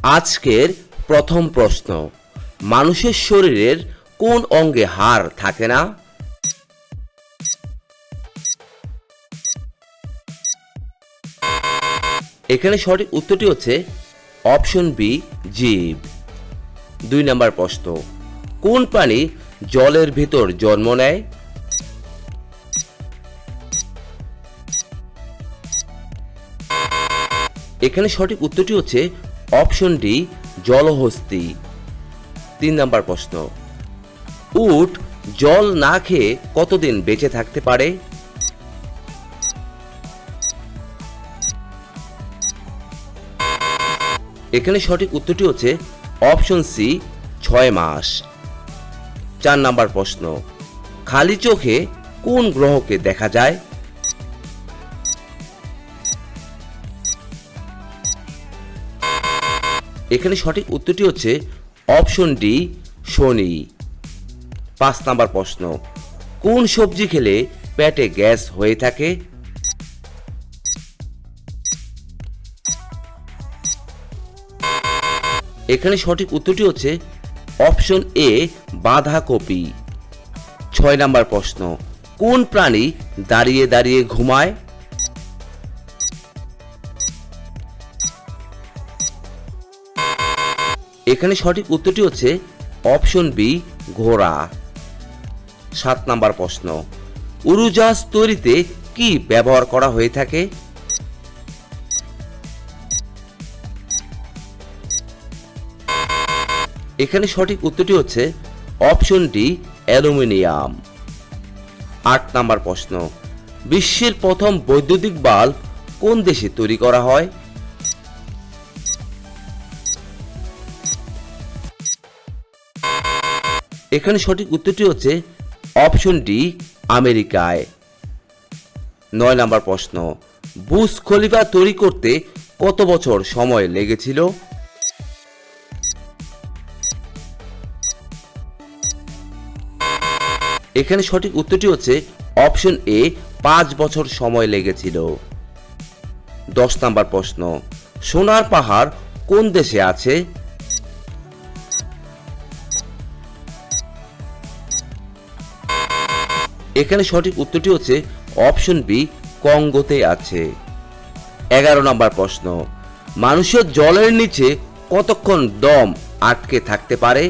আজকের প্রথম প্রশ্ন, মানুষের শরীরের কোন অঙ্গে হাড় থাকে না? এখানে সঠিক উত্তরটি হচ্ছে অপশন বি, জীব। 2 নম্বর প্রশ্ন, কোন প্রাণী জলের ভিতর জন্ম নেয়? এখানে সঠিক উত্তরটি হচ্ছে অপশন ডি, জলহস্তী। 3 নম্বর প্রশ্ন, উট জল না খেয়ে কতদিন বেঁচে থাকতে পারে? এখানে সঠিক উত্তরটি হচ্ছে অপশন সি, 6 মাস। 4 নম্বর প্রশ্ন, খালি চোখে কোন গ্রহকে দেখা যায়? এখানে সঠিক উত্তরটি হচ্ছে অপশন ডি, শনি। 5 নম্বর প্রশ্ন, কোন সবজি খেলে পেটে গ্যাস হয়ে থাকে? এখানে সঠিক উত্তরটি হচ্ছে অপশন এ, বাঁধাকপি। 6 নম্বর প্রশ্ন, কোন প্রাণী দাঁড়িয়ে দাঁড়িয়ে ঘুমায়? এখানে সঠিক উত্তরটি হচ্ছে অপশন বি, ঘোড়া। 7 নম্বর প্রশ্ন, উড়োজাহাজ তৈরিতে কি ব্যবহার করা হয়ে থাকে? এখানে সঠিক উত্তরটি হচ্ছে অপশন ডি, অ্যালুমিনিয়াম। 8 নম্বর প্রশ্ন, বিশ্বের প্রথম বৈদ্যুতিক বাল্ব কোন দেশে তৈরি করা হয়? এখানে সঠিক উত্তরটি হচ্ছে অপশন ডি, আমেরিকায়। 9 নম্বর প্রশ্ন, বুর্জ খলিফা তৈরি করতে কত বছর সময় লেগেছিল? এখানে সঠিক উত্তরটি হচ্ছে অপশন এ, 5 বছর সময় লেগেছিল। 10 নম্বর প্রশ্ন, সোনার পাহাড় কোন দেশে আছে? এখানে সঠিক উত্তরটি হচ্ছে অপশন বি, কঙ্গোতে আছে। 11 নম্বর প্রশ্ন, মানুষের জলের নিচে কতক্ষণ দম আটকে থাকতে পারে?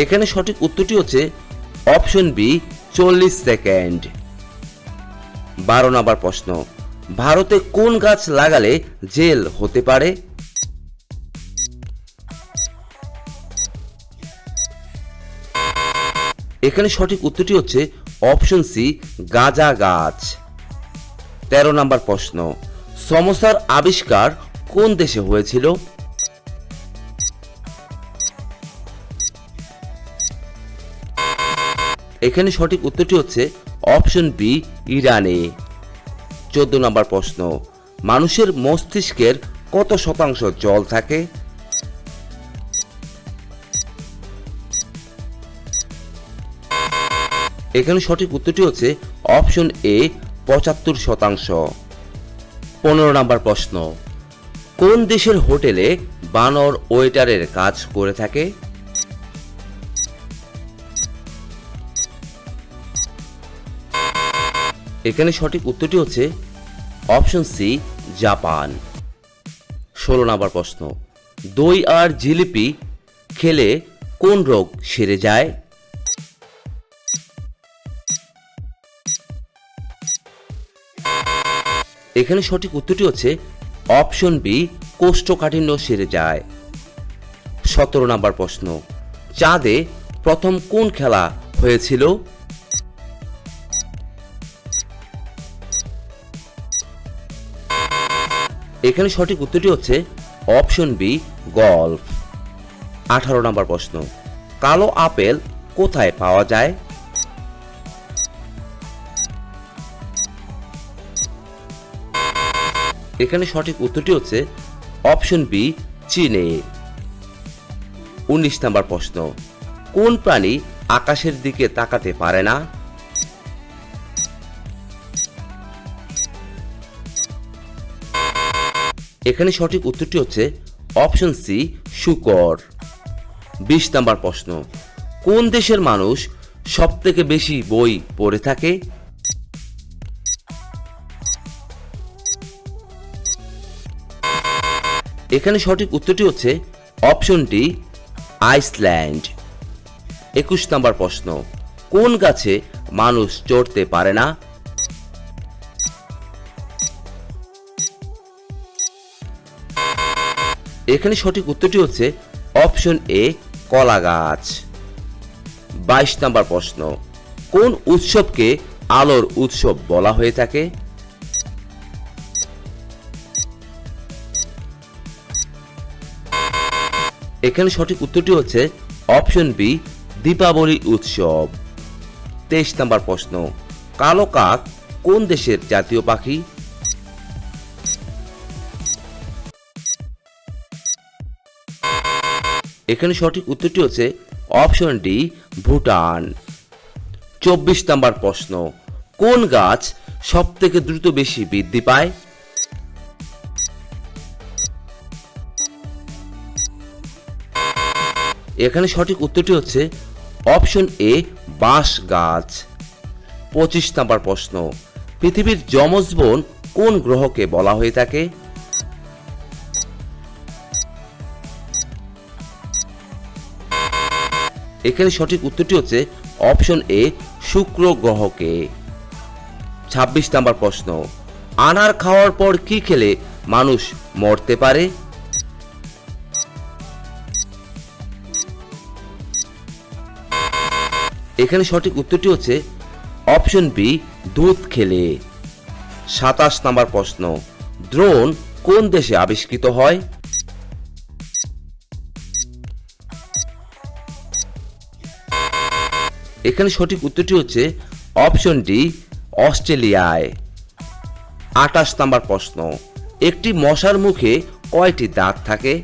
এখানে সঠিক উত্তরটি হচ্ছে অপশন বি, 40 সেকেন্ড। 12 নম্বর প্রশ্ন, ভারতে কোন গাছ লাগালে জেল হতে পারে? এখানে সঠিক উত্তরটি হচ্ছে অপশন সি, গাঁজা গাছ। 13 নম্বর প্রশ্ন, সমস্যার আবিষ্কার কোন দেশে হয়েছিল? এখানে সঠিক উত্তরটি হচ্ছে অপশন বি, ইরানে। 14 নম্বর প্রশ্ন, মানুষের মস্তিষ্কের কত শতাংশ জল থাকে? এখানে সঠিক উত্তরটি হচ্ছে অপশন এ, 75%। 15 নম্বর প্রশ্ন, কোন দেশের হোটেলে বানর ওয়েটারের কাজ করে থাকে? এখানে সঠিক উত্তরটি হচ্ছে অপশন সি, জাপান। 16 নম্বর প্রশ্ন, দই আর জিলিপি খেলে কোন রোগ সেরে যায়? এখানে সঠিক উত্তরটি হচ্ছে অপশন বি, কোষ্ঠকাঠিন্য সেরে যায়। 17 নম্বর প্রশ্ন, চাঁদে প্রথম কোন খেলা হয়েছিল? এখানে সঠিক উত্তরটি হচ্ছে অপশন বি, গল্ফ। 18 নম্বর প্রশ্ন, কালো আপেল কোথায় পাওয়া যায়? এখানে সঠিক উত্তরটি হচ্ছে অপশন বি, চীনে। 19 নম্বর প্রশ্ন, কোন প্রাণী আকাশের দিকে তাকাতে পারে না? এখানে সঠিক উত্তরটি হচ্ছে অপশন সি, শূকর। 20 নম্বর প্রশ্ন, কোন দেশের মানুষ সবথেকে বেশি বই পড়ে থাকে? এখানে সঠিক উত্তরটি হচ্ছে অপশন ডি, আইসল্যান্ড। 21 নম্বর প্রশ্ন, কোন গাছে মানুষ চড়তে পারে না? এখানে সঠিক উত্তরটি হচ্ছে অপশন এ, কলা গাছ। 22 নম্বর প্রশ্ন, কোন উৎসবকে আলোর উৎসব বলা হয়ে থাকে? এখানে সঠিক উত্তরটি হচ্ছে অপশন বি, দীপাবলি উৎসব। 23 নম্বর প্রশ্ন, কালো কাক কোন দেশের জাতীয় পাখি? এখানে সঠিক উত্তরটি হচ্ছে অপশন ডি, ভুটান। 24 নম্বর প্রশ্ন, কোন গাছ সবথেকে দ্রুত বেশি বৃদ্ধি পায়? এখানে সঠিক উত্তরটি হচ্ছে অপশন এ, বাঁশ গাছ। 25 নম্বর প্রশ্ন, পৃথিবীর যমজ বোন কোন গ্রহকে বলা হয়ে থাকে? এখানে সঠিক উত্তরটি হচ্ছে অপশন এ, শুক্র গ্রহকে। 26 নম্বর প্রশ্ন, আনার খাওয়ার পর কি খেলে মানুষ মরতে পারে? এখানে সঠিক উত্তরটি হচ্ছে অপশন বি, দুধ খেলে। 27 নম্বর প্রশ্ন, ড্রোন কোন দেশে আবিষ্কৃত হয়? এখানে সঠিক উত্তরটি হচ্ছে অপশন ডি, অস্ট্রেলিয়ায়। 28 নম্বর প্রশ্ন, একটি মশার মুখে কয়টি দাঁত থাকে?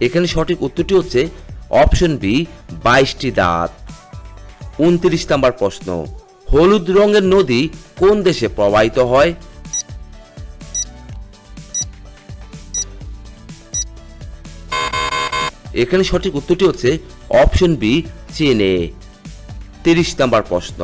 এখানে সঠিক উত্তরটি হচ্ছে অপশন বি, 22টি দাঁত। 29 নম্বর প্রশ্ন, হলুদ রঙের নদী কোন দেশে প্রবাহিত হয়? এখানে সঠিক উত্তরটি হচ্ছে অপশন বি, চীনে। 30 নম্বর প্রশ্ন,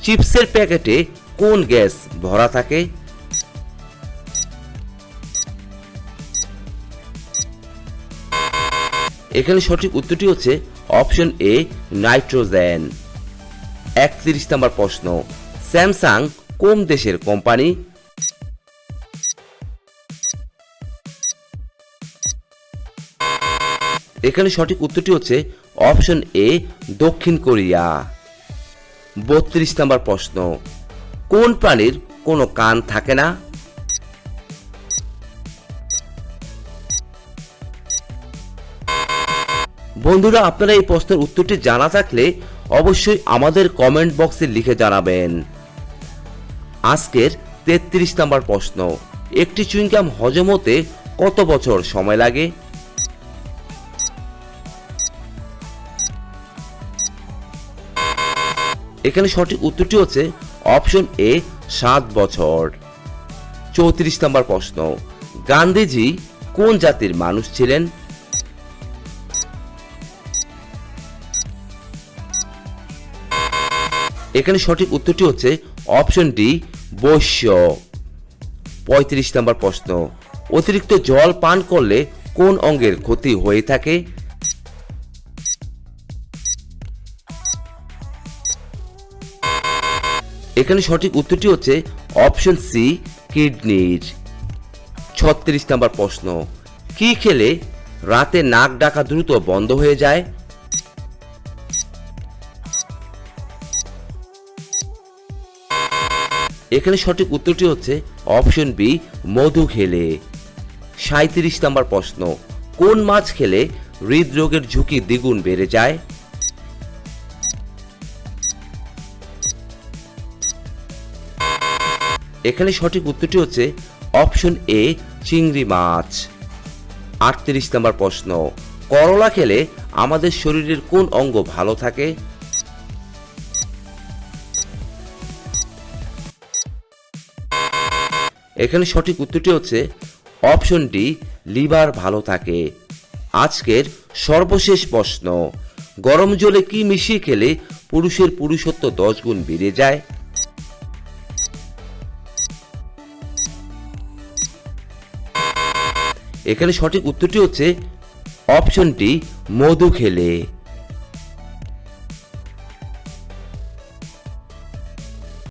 চিপসের প্যাকেটে কোন গ্যাস ভরা থাকে? এখানে সঠিক উত্তরটি হচ্ছে অপশন এ, নাইট্রোজেন। 31 নম্বর প্রশ্ন, স্যামসাং কোন দেশের কোম্পানি? এখানে সঠিক উত্তরটি হচ্ছে অপশন এ, দক্ষিণ কোরিয়া। 32 নম্বর প্রশ্ন, কোন প্রাণীর কোনো কান থাকে না? বন্ধুরা, আপনারা এই প্রশ্নের উত্তরটি জানা থাকলে অবশ্যই আমাদের কমেন্ট বক্সে লিখে জানাবেন। আজকের 33 নম্বর প্রশ্ন, একটি চুইংগাম হজম হতে কত বছর সময় লাগে? এখানে সঠিক উত্তরটি হচ্ছে অপশন এ, 7 বছর। 34 নম্বর প্রশ্ন, গান্ধীজি কোন জাতির মানুষ ছিলেন? এখানে সঠিক উত্তরটি হচ্ছে অপশন ডি, বৈশ্য। 35 নম্বর প্রশ্ন, অতিরিক্ত জল পান করলে কোন অঙ্গের ক্ষতি হয়ে থাকে? এখানে সঠিক উত্তরটি হচ্ছে অপশন সি, কিডনির। 36 নম্বর প্রশ্ন, কি খেলে রাতে নাক ডাকা দ্রুত বন্ধ হয়ে যায়? এখানে সঠিক উত্তরটি হচ্ছে অপশন বি, মধু খেলে। 37 নম্বর প্রশ্ন, কোন মাছ খেলে হৃদরোগের ঝুঁকি দ্বিগুণ বেড়ে যায়? এখানে সঠিক উত্তরটি হচ্ছে অপশন এ, চিংড়ি মাছ। 38 নম্বর প্রশ্ন, করলা খেলে আমাদের শরীরের কোন অঙ্গ ভালো থাকে? এখানে সঠিক উত্তরটি হচ্ছে অপশন ডি, লিভার ভালো থাকে। আজকের সর্বশেষ প্রশ্ন, গরম জলে কি মিশিয়ে খেলে পুরুষের পুরুষত্ব 10 গুণ বেড়ে যায়? এখানে সঠিক উত্তরটি হচ্ছে অপশন ডি, মধু খেলে।